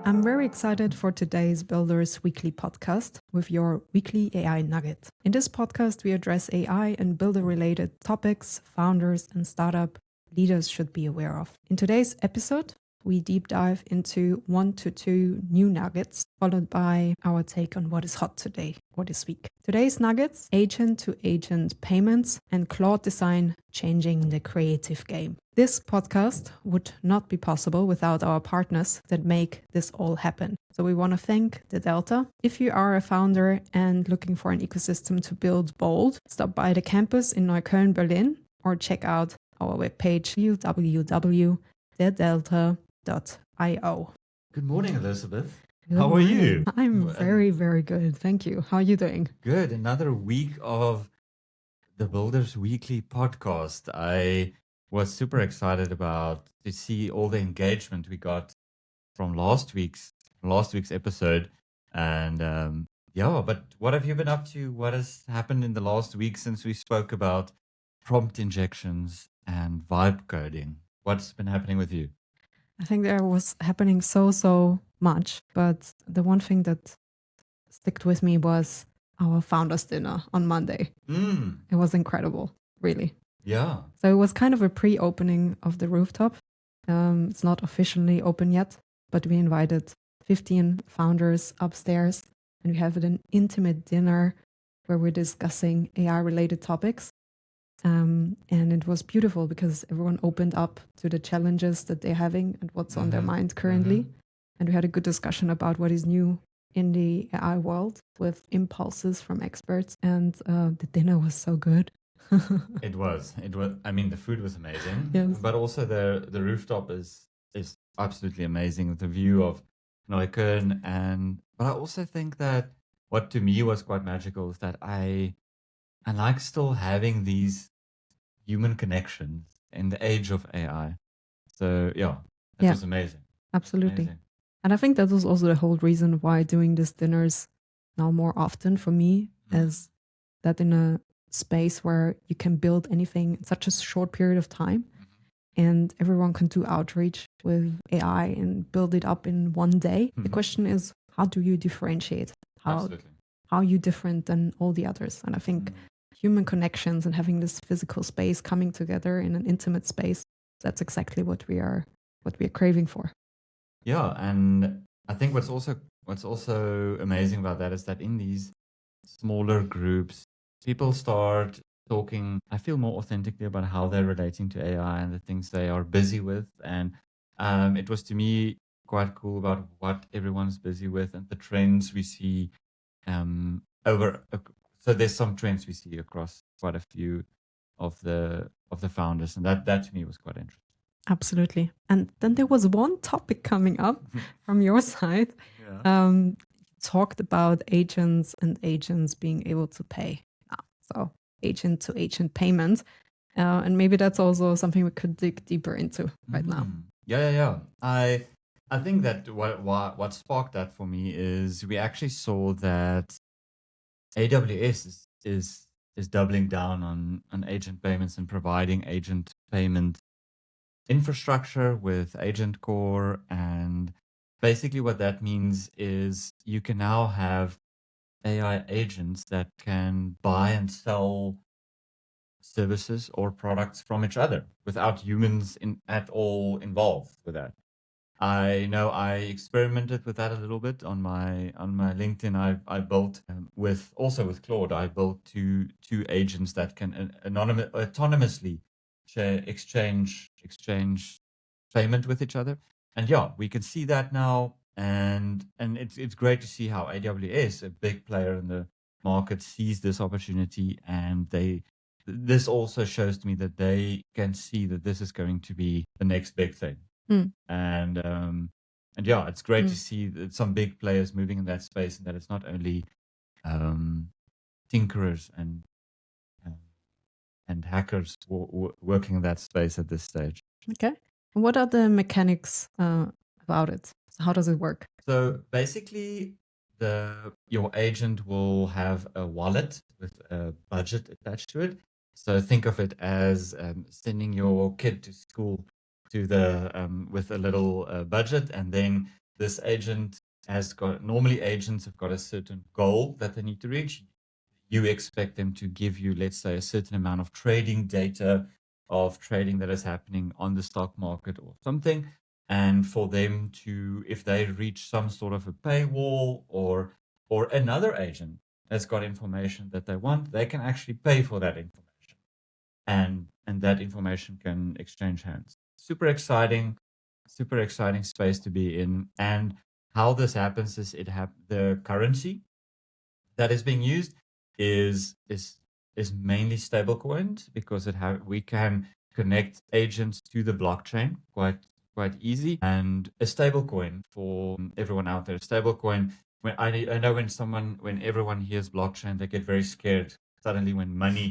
I'm very excited for today's Builders Weekly podcast with your weekly AI nugget. In this podcast, we address AI and builder-related topics founders and startup leaders should be aware of. In today's episode, we deep dive into 1 to 2 new nuggets, followed by our take on what is hot today or this week. Today's nuggets: agent-to-agent payments and Claude Design changing the creative game. This podcast would not be possible without our partners that make this all happen. So we want to thank the Delta. If you are a founder and looking for an ecosystem to build bold, stop by the campus in Neukölln, Berlin, or check out our webpage www.thedelta.io. Good morning, Elisabeth. Good How morning. are you? I'm very, very good. Thank you. How are you doing? Good. Another week of the Builders Weekly podcast. I was super excited to see all the engagement we got from last week's episode. And but what have you been up to? What has happened in the last week since we spoke about prompt injections and vibe coding? What's been happening with you? I think there was happening so much, but the one thing that stuck with me was our founders dinner on Monday. It was incredible, really. Yeah. So it was kind of a pre-opening of the rooftop. It's not officially open yet, but we invited 15 founders upstairs and we have an intimate dinner where we're discussing AI-related topics. And it was beautiful because everyone opened up to the challenges that they're having and what's on their mind currently. And we had a good discussion about what is new in the AI world with impulses from experts. And the dinner was so good. It was. I mean, the food was amazing. Yes. But also the rooftop is absolutely amazing with the view of Neukölln. But I also think that what to me was quite magical is that I like still having these human connections in the age of AI. So it was amazing. Absolutely. Amazing. And I think that was also the whole reason why doing these dinners now more often for me is that in a space where you can build anything in such a short period of time and everyone can do outreach with AI and build it up in one day. The question is, how do you differentiate? How are you different than all the others? And I think human connections and having this physical space coming together in an intimate space, that's exactly what we are craving for. Yeah, and I think what's also amazing about that is that in these smaller groups, people start talking, I feel, more authentically about how they're relating to AI and the things they are busy with. And it was, to me, quite cool about what everyone's busy with and the trends we see so there's some trends we see across quite a few of the founders, and that to me was quite interesting. Absolutely. And then there was one topic coming up from your side. You talked about agents and agents being able to pay. So agent to agent payments. And maybe that's also something we could dig deeper into right now. Yeah. I think that what sparked that for me is we actually saw that AWS is doubling down on agent payments and providing agent payment infrastructure with Agent Core. And basically what that means is you can now have AI agents that can buy and sell services or products from each other without humans at all involved with that. I know I experimented with that a little bit on my LinkedIn. I built with Claude. I built two agents that can autonomously exchange payment with each other. And we can see that now. And it's great to see how AWS, a big player in the market, sees this opportunity, and this also shows to me that they can see that this is going to be the next big thing. And it's great to see that some big players moving in that space, and that it's not only tinkerers and hackers working in that space at this stage. Okay. And what are the mechanics about it? So how does it work? So basically, your agent will have a wallet with a budget attached to it. So think of it as sending your kid to school with a little budget, and then this agent normally agents have got a certain goal that they need to reach. You expect them to give you, let's say, a certain amount of trading data of trading that is happening on the stock market or something. And for them to, if they reach some sort of a paywall or another agent has got information that they want, they can actually pay for that information. And that information can exchange hands. Super exciting space to be in. And how this happens is the currency that is being used is mainly stablecoins, because we can connect agents to the blockchain quite easy. And a stablecoin, for everyone out there, stablecoin, when I know when everyone hears blockchain, they get very scared suddenly when money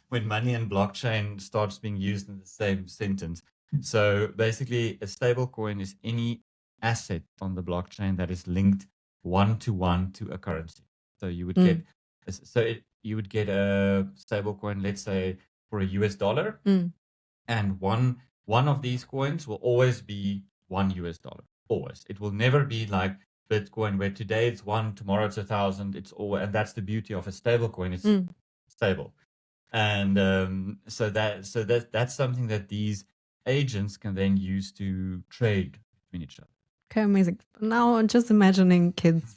when money and blockchain starts being used in the same sentence. So basically, a stablecoin is any asset on the blockchain that is linked one-to-one to a currency. So you would get you would get a stablecoin, let's say, for a US dollar, and one of these coins will always be $1. Always. It will never be like Bitcoin, where today it's 1, tomorrow it's 1,000. It's always, and that's the beauty of a stablecoin. It's stable. And so that's something that these agents can then use to trade between each other. Okay, amazing. Now I'm just imagining kids.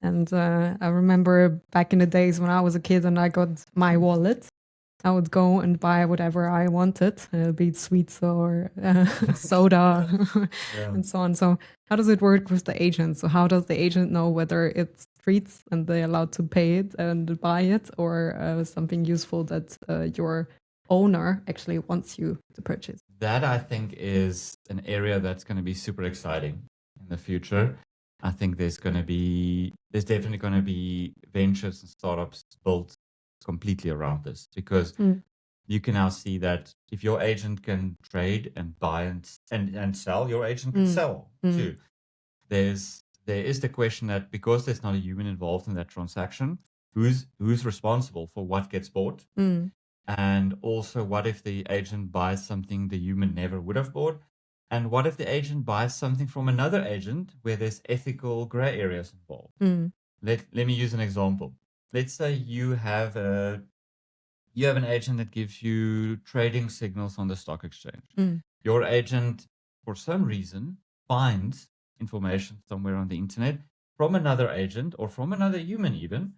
And I remember back in the days when I was a kid and I got my wallet, I would go and buy whatever I wanted, be it sweets or soda and so on. So how does it work with the agent? So how does the agent know whether it's treats and they're allowed to pay it and buy it, or something useful that your owner actually wants you to purchase? That, I think, is an area that's going to be super exciting in the future. I think there's definitely going to be ventures and startups built completely around this, because you can now see that if your agent can trade and buy and sell, your agent can sell too. There is the question that, because there's not a human involved in that transaction, who's responsible for what gets bought? And also, what if the agent buys something the human never would have bought? And what if the agent buys something from another agent where there's ethical gray areas involved? Let me use an example. Let's say you have an agent that gives you trading signals on the stock exchange. Your agent, for some reason, finds information somewhere on the internet from another agent or from another human even,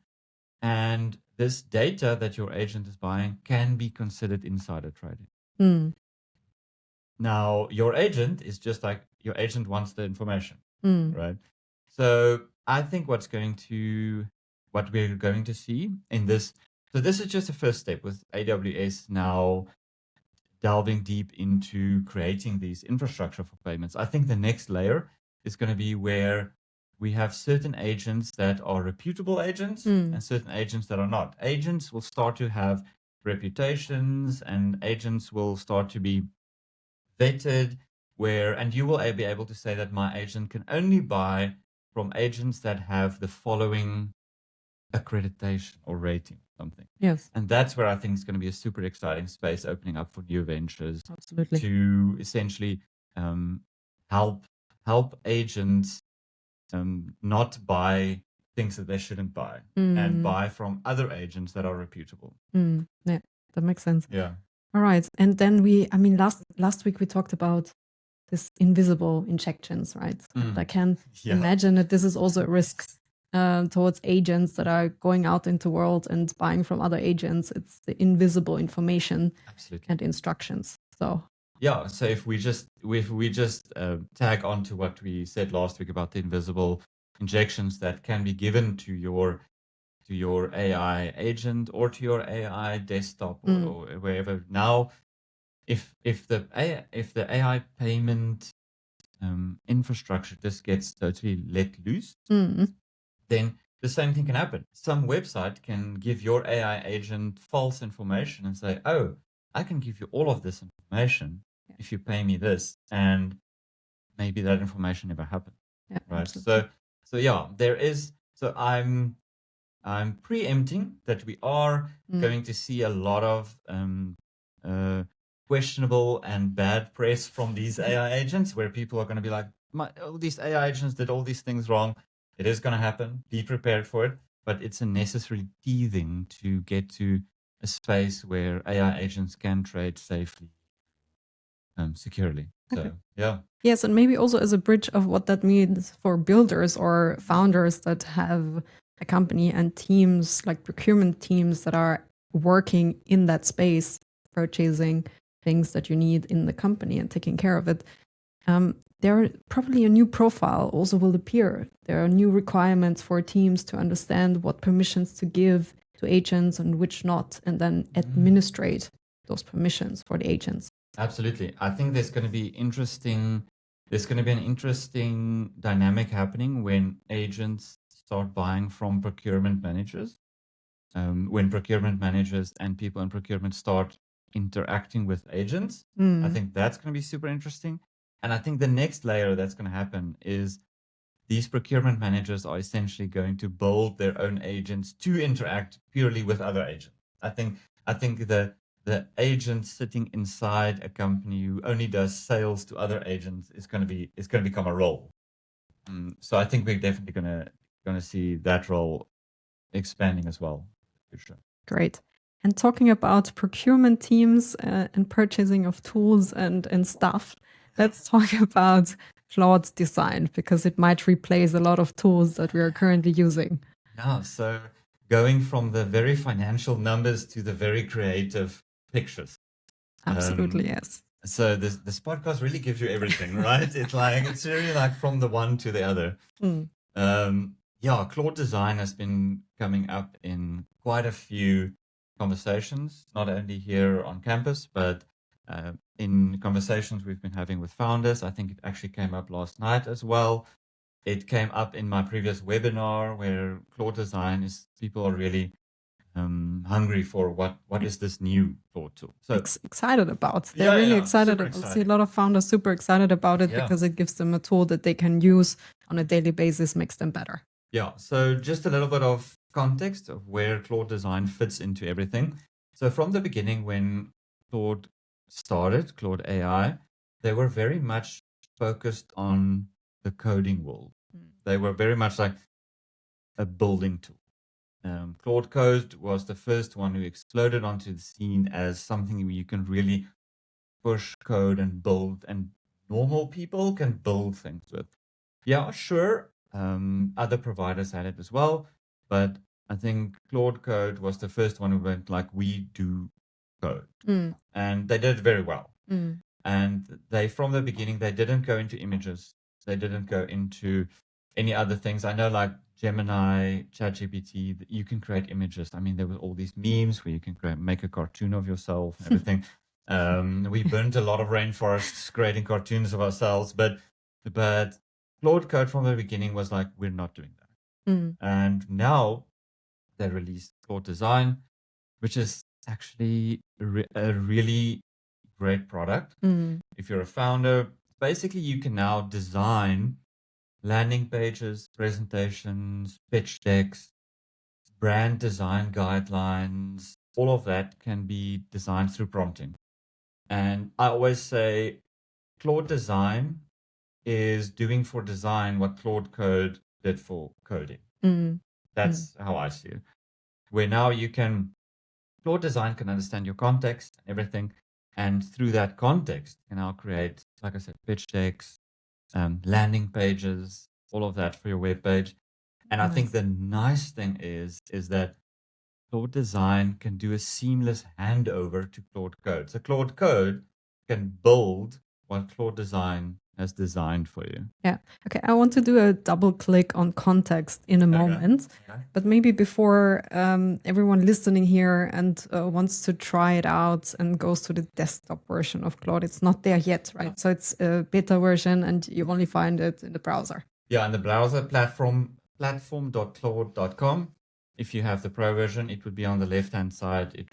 and this data that your agent is buying can be considered insider trading. Now, your agent is just like, your agent wants the information, right? So I think what we're going to see in this, so this is just the first step with AWS now delving deep into creating these infrastructure for payments. I think the next layer is going to be where we have certain agents that are reputable agents and certain agents that are not. Agents will start to have reputations, and agents will start to be vetted, and you will be able to say that my agent can only buy from agents that have the following accreditation or rating, something. Yes. And that's where I think it's going to be a super exciting space opening up for new ventures. Absolutely. To essentially help agents not buy things that they shouldn't buy and buy from other agents that are reputable. Yeah, that makes sense. Yeah. All right. And then last week we talked about this invisible injections, right? And I can imagine that this is also a risk towards agents that are going out into the world and buying from other agents. It's the invisible information and instructions. So yeah, so if we just tag on to what we said last week about the invisible injections that can be given to your AI agent or to your AI desktop or wherever. Now, if the AI payment infrastructure just gets totally let loose, then the same thing can happen. Some website can give your AI agent false information and say, "Oh, I can give you all of this information if you pay me this," and maybe that information never happened. Yeah, right. Absolutely. So yeah, there is. So I'm preempting that we are going to see a lot of questionable and bad press from these AI agents, where people are going to be like, these AI agents did all these things wrong. It is going to happen. Be prepared for it. But it's a necessary teething to get to a space where AI agents can trade safely, securely. So, yeah. Yes, and maybe also as a bridge of what that means for builders or founders that have a company and teams, like procurement teams that are working in that space, purchasing things that you need in the company and taking care of it. There probably a new profile also will appear. There are new requirements for teams to understand what permissions to give to agents and which not, and then administrate those permissions for the agents. Absolutely. I think there's going to be an interesting dynamic happening when agents start buying from procurement managers. When procurement managers and people in procurement start interacting with agents, I think that's going to be super interesting. And I think the next layer that's going to happen is these procurement managers are essentially going to build their own agents to interact purely with other agents. I think the agent sitting inside a company who only does sales to other agents is going to become a role. So I think we're definitely going to see that role expanding as well. For sure. Great. And talking about procurement teams and purchasing of tools and stuff, let's talk about Claude Design, because it might replace a lot of tools that we are currently using. Yeah, so going from the very financial numbers to the very creative pictures. Absolutely, yes. So this podcast really gives you everything, right? It's really like from the one to the other. Yeah, Claude Design has been coming up in quite a few conversations, not only here on campus, but in conversations we've been having with founders. I think it actually came up last night as well. It came up in my previous webinar where Claude Design is, people are really hungry for what is this new Claude tool. So excited about. They're really excited. I see a lot of founders super excited about it because it gives them a tool that they can use on a daily basis, makes them better. Yeah, so just a little bit of context of where Claude Design fits into everything. So from the beginning, when Claude started, Claude AI, they were very much focused on the coding world. They were very much like a building tool. Claude Code was the first one who exploded onto the scene as something where you can really push code and build, and normal people can build things with. Yeah, sure. Other providers had it as well, but I think Claude Code was the first one who went like, we do code. And they did it very well. And they, from the beginning, they didn't go into images. They didn't go into any other things. I know like Gemini, ChatGPT, you can create images. I mean, there were all these memes where you can make a cartoon of yourself and everything. We burnt a lot of rainforests creating cartoons of ourselves, but Claude Code from the beginning was like, we're not doing that. And now they released Claude Design, which is actually a really great product. If you're a founder, basically you can now design landing pages, presentations, pitch decks, brand design guidelines. All of that can be designed through prompting. And I always say Claude Design is doing for design what Claude Code did for coding. That's how I see it. Where now Claude Design can understand your context and everything. And through that context, you can now create, like I said, pitch decks, landing pages, all of that for your web page. And I think the nice thing is that Claude Design can do a seamless handover to Claude Code. So Claude Code can build what Claude Design has designed for you. Yeah. Okay. I want to do a double click on context in a moment, but maybe before everyone listening here and wants to try it out and goes to the desktop version of Claude, it's not there yet, right? So it's a beta version and you only find it in the browser. Yeah, in the browser platform.claude.com. If you have the pro version, it would be on the left-hand side. You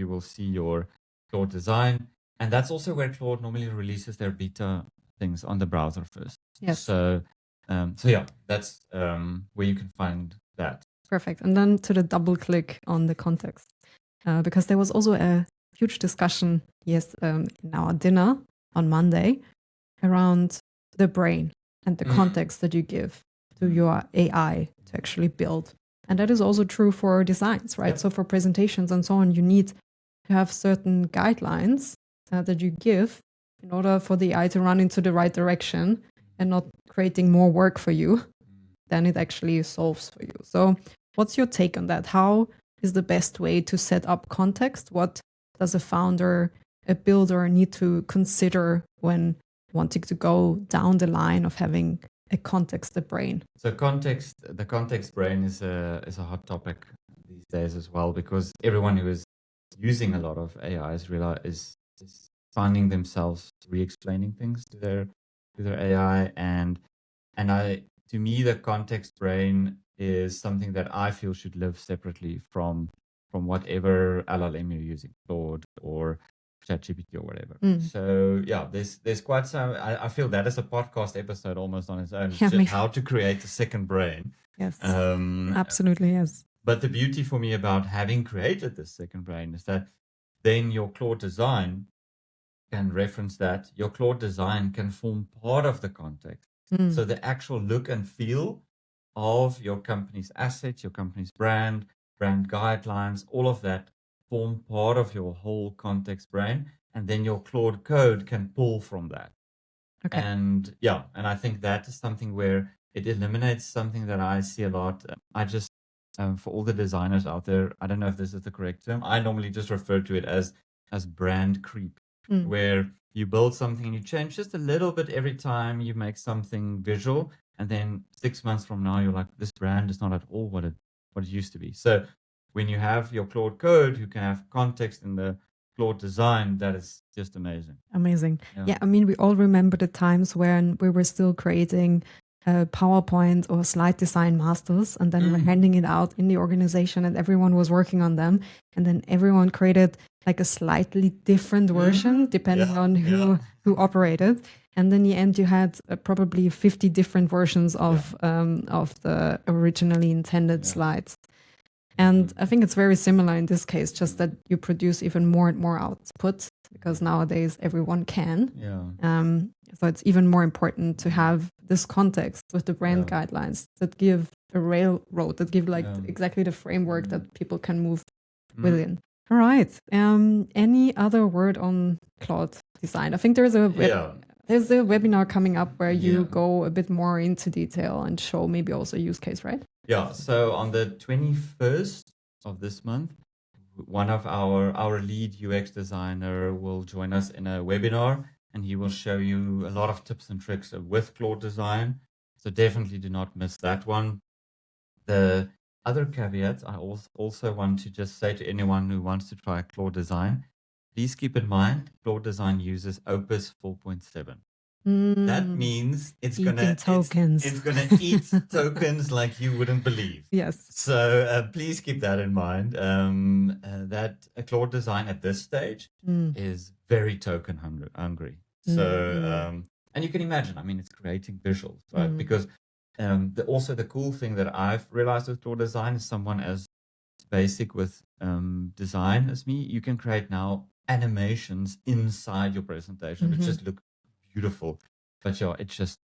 will see your Claude Design. And that's also where Claude normally releases their beta things on the browser first. Yes. So yeah, that's where you can find that. Perfect. And then to the double click on the context, because there was also a huge discussion in our dinner on Monday around the brain and the context that you give to your AI to actually build. And that is also true for designs, right? Yep. So for presentations and so on, you need to have certain guidelines that you give in order for the AI to run into the right direction and not creating more work for you than it actually solves for you. So what's your take on that? How is the best way to set up context? What does a founder, a builder need to consider when wanting to go down the line of having a context, the brain? So the context brain is a hot topic these days as well, because everyone who is using a lot of AI is finding themselves re-explaining things to their AI, and to me the context brain is something that I feel should live separately from whatever LLM you're using, Claude or ChatGPT or whatever. So yeah, there's quite some. I feel that is a podcast episode almost on its own. It's just how to create a second brain. Yes, absolutely, yes. But the beauty for me about having created this second brain is that then your Claude Design can reference that. Your Claude Design can form part of the context. So the actual look and feel of your company's assets, your company's brand guidelines, all of that form part of your whole context brain. And then your Claude Code can pull from that. Okay. And I think that is something where it eliminates something that I see a lot. I just, for all the designers out there, I don't know if this is the correct term. I normally just refer to it as brand creep, where you build something and you change just a little bit every time you make something visual. And then 6 months from now, you're like, this brand is not at all what it used to be. So when you have your Claude Code, you can have context in the Claude Design. That is just amazing. Amazing. Yeah, I mean, we all remember the times when we were still creating PowerPoint or slide design masters, and then we're handing it out in the organization and everyone was working on them. And then everyone created like a slightly different version depending on who operated. And in the end, you had probably 50 different versions of the originally intended slides. And I think it's very similar in this case, just that you produce even more and more output because nowadays everyone can. So it's even more important to have this context with the brand guidelines that give a railroad, that give exactly the framework that people can move within. All right. Any other word on Claude Design? I think there's a webinar coming up where you go a bit more into detail and show maybe also a use case, right? Yeah, so on the 21st of this month, one of our lead UX designer will join us in a webinar, and he will show you a lot of tips and tricks with Claude Design. So definitely do not miss that one. The other caveats, I also want to just say to anyone who wants to try Claude Design, please keep in mind, Claude Design uses Opus 4.7. That means it's gonna eat tokens like you wouldn't believe. Yes. So please keep that in mind. That Claude Design at this stage is very token hungry. So and you can imagine, I mean, it's creating visuals, right? Because also the cool thing that I've realized with Claude Design is someone as basic with design as me, you can create now animations inside your presentation, which just look beautiful, but it just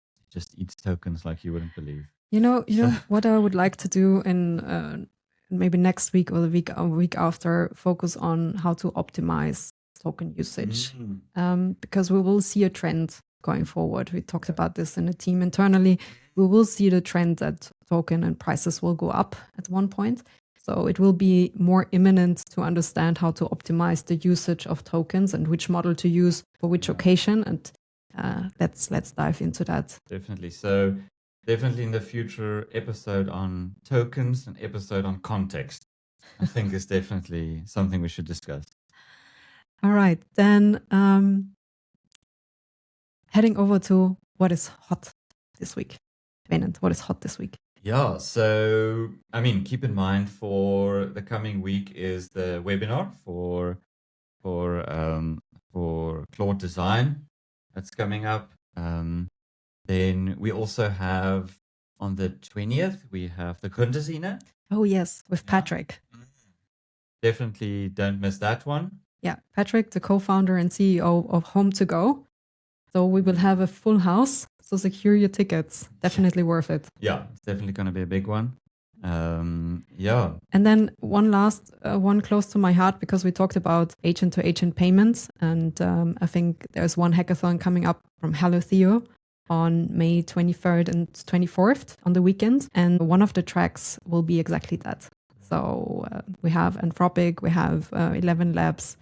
eats tokens like you wouldn't believe. You know what I would like to do in maybe next week or the week after, focus on how to optimize token usage, because we will see a trend going forward. We talked about this in the team internally. We will see the trend that token and prices will go up at one point. So it will be more imminent to understand how to optimize the usage of tokens and which model to use for which occasion. And let's dive into that. Definitely. So definitely in the future episode on tokens, an episode on context, I think is definitely something we should discuss. All right. Then heading over to what is hot this week. Wynand, what is hot this week? Yeah, so I mean, keep in mind for the coming week is the webinar for Claude Design that's coming up. Then we also have on the 20th we have the Kundesine. Oh yes, with Patrick. Definitely don't miss that one. Yeah, Patrick, the co-founder and CEO of Home2Go. So we will have a full house. So secure your tickets. Definitely worth it. Yeah, it's definitely going to be a big one. Yeah. And then one last one close to my heart, because we talked about agent-to-agent payments. And I think there's one hackathon coming up from Hello Theo on May 23rd and 24th on the weekend. And one of the tracks will be exactly that. So we have Anthropic, we have 11 Labs.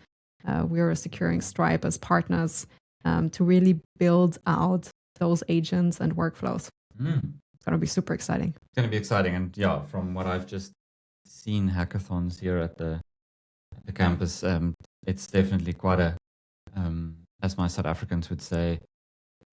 We are securing Stripe as partners to really build out those agents and workflows. It's going to be super exciting. It's going to be exciting. And yeah, from what I've just seen hackathons here at the campus, it's definitely quite a, as my South Africans would say,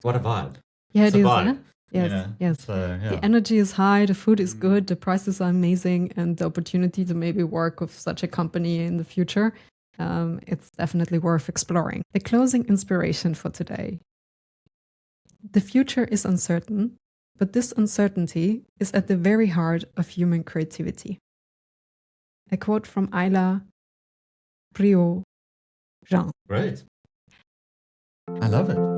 what a vibe. Yeah, it's it is. Vibe, yes, yes. So, yeah. The energy is high, the food is good, the prices are amazing, and the opportunity to maybe work with such a company in the future, it's definitely worth exploring. The closing inspiration for today. The future is uncertain, but this uncertainty is at the very heart of human creativity. A quote from Viljoen. Great. I love it.